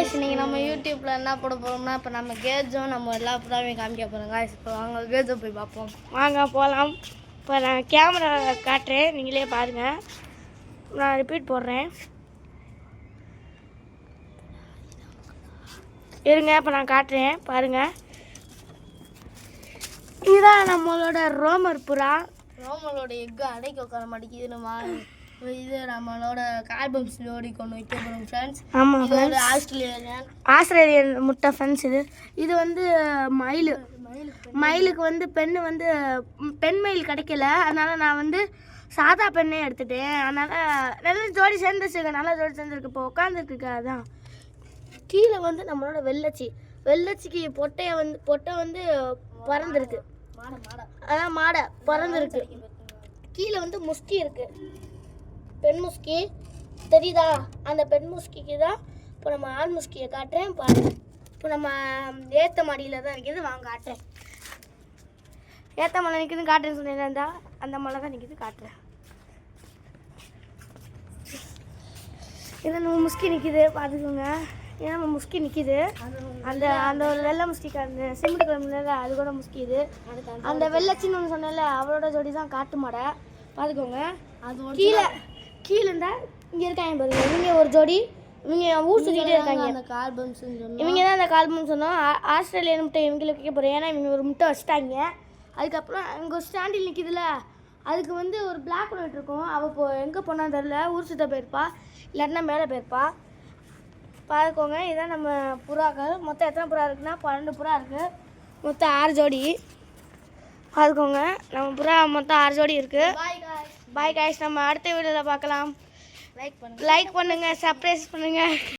Guys நீங்கள் நம்ம யூடியூப்பில் என்ன போட போகிறோம்னா இப்போ நம்ம கேஜும் நம்ம எல்லா புறாவையும் காமிக்க போகிறோம் காய்ஸ். இப்போ வாங்க கேஜை போய் பார்ப்போம். வாங்க போகலாம். இப்போ நான் கேமரா காட்டுறேன், நீங்களே பாருங்கள். நான் ரிப்பீட் போடுறேன் இருங்க. இப்போ நான் காட்டுறேன் பாருங்கள். இதுதான் நம்மளோட ரோமர் புறா. ரோமரோட எக்கு அடைக்க உட்கார மாட்டேங்குது. நம்ம இது நம்மளோட கால்பம்ஸ் ஜோடி கொண்டு வைக்க போகிறோம் ஃப்ரெண்ட்ஸ். ஆமாம், இது ஒரு ஆஸ்திரேலியன் முட்டை ஃப்ரெண்ட்ஸ். இது வந்து மயிலுக்கு வந்து பெண் மயில் கிடைக்கல, அதனால் நான் வந்து சாதா பெண்ணே எடுத்துட்டேன். அதனால் நல்ல ஜோடி சேர்ந்துருச்சுங்க, நல்லா ஜோடி சேர்ந்துருக்கு. இப்போ உட்காந்துருக்கு. அதான் கீழே வந்து நம்மளோட வெள்ளச்சிக்கு பொட்டை வந்து பறந்துருக்கு. அதான் மாடை பறந்துருக்கு. கீழே வந்து முஸ்கி இருக்குது, பெண் முஸ்கி தெரியுதா? அந்த பெண் முஸ்கிக்கு தான் இப்போ நம்ம ஆண் முஸ்கியை காட்டுறேன் பாருங்க. இப்போ நம்ம ஏற்ற மாடியில் தான் நிற்கிது, வாங்க காட்டுறேன். ஏற்ற மலை நிற்கிதுன்னு காட்டுறேன்னு சொன்னீங்கன்னா அந்த மலை தான் நிற்கிது, காட்டுறேன். இதை நம்ம முஸ்கி நிற்கிது பார்த்துக்கோங்க. ஏன்னா நம்ம முஸ்கி நிற்கிது. அந்த அந்த ஒரு வெள்ளை முஸ்கிக்கு அந்த சிமெண்ட் கிளம்புல அது கூட முஸ்கிது. அந்த வெள்ளச்சின்னு ஒன்று சொன்னேன்ல, அவளோட ஜோடி தான் காட்டு மாடை, பார்த்துக்கோங்க. அது கீழே இருந்தால் இங்கே இருக்காங்க பாருங்க. இவங்க ஒரு ஜோடி, இவங்க ஊர் சுற்றிக்கிட்டே இருக்காங்க. இவங்க தான் அந்த கால்பம் சொன்னோம். ஆஸ்திரேலியன் முட்டை இவங்களுக்கு வைக்க போகிறேன். ஏன்னா இவங்க ஒரு முட்டை வச்சுட்டாங்க. அதுக்கப்புறம் இங்கே ஒரு ஸ்டாண்டில் நிற்கிதுல, அதுக்கு வந்து ஒரு பிளாக் ஒன்று இருக்கும். அவள் இப்போ எங்கே போனான்னு தெரில, ஊர் சுற்ற போயிருப்பா, இல்லாட்டினா மேலே போயிருப்பா. பார்த்துக்கோங்க. இதுதான் நம்ம புறாக்கள். மொத்தம் எத்தனை புறா இருக்குன்னா 12 புறா இருக்குது. மொத்தம் 6 ஜோடி. பார்த்துக்கோங்க, நம்ம புறா மொத்தம் 6 ஜோடி இருக்குது. பாய் காய்ஸ், நம்ம அடுத்த வீடியோவில் பார்க்கலாம். லைக் பண்ணுங்கள், சப்ஸ்கிரைப் பண்ணுங்கள்.